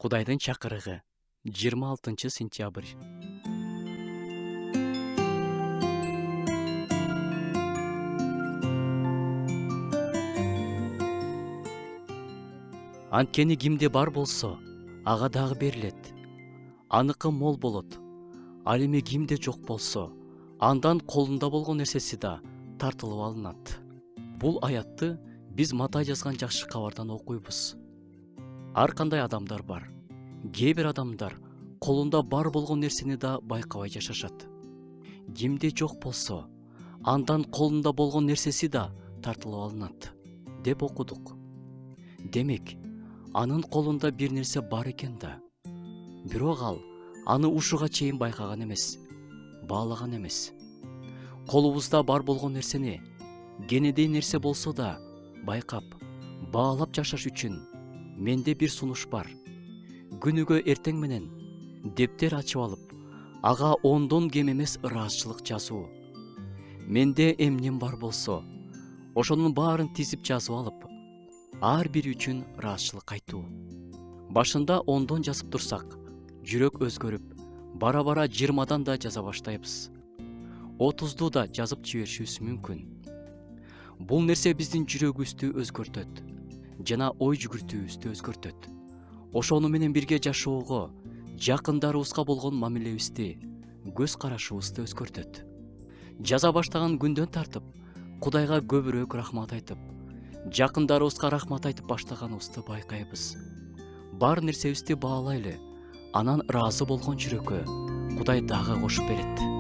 Кудайдын чакырыгы 26 сентябрь. Анткени кимде бар болсо, ага дагы берилет. Аныкы мол болот. Ал эми кимде жок болсо, андан колунда болгон нерсеси да тартылып алынат. Бул аятты биз Матай жазган жакшы кабардан окуйбуз. Ар кандай адамдар бар. Кээ бир адамдар колунда бар болгон нерсени да байкабай жашашат. Кимде жок болсо, андан колунда болгон нерсеси да тартылып алынат деп окудук. Демек, анын колунда бир нерсе бар экен да. Бирок ал аны ушуга чейин байкаган эмес, баалаган эмес. Колубузда бар болгон нерсени кенедей нерсе болсо да байкап, баалап жашаш үчүн менде бир сунуш бар. Күнүгө эртең менен дептер ачып алып, ага ондон кем эмес ыраазычылык жазуу. Менде эмнем бар болсо, ошонун баарын тизип жазып алып, ар бири үчүн ыраазычылык айтуу. Башында 10дон жазып турсак, жүрөк өзгөрүп, бара-бара 20дан да жаза баштайбыз. 30ду да жазып жиберишибиз мүмкүн. Бул нерсе биздин жүрөгүбүздү өзгөртөт жана ой жүгүртүүбүздү өзгөртөт. Ошону менен бирге жашоого, жакындарыбызга болгон мамилебизди, көз карашыбызды өзгөртөт. Жаза баштаган күндөн тартып, Кудайга көбүрөөк рахмат айтып, жакындарыбызга рахмат айтып баштаганыбызды байкайбыз. Бар нерсебизди баалайлы, анан ыраазы болгон жүрөккө Кудай дагы кошуп берет.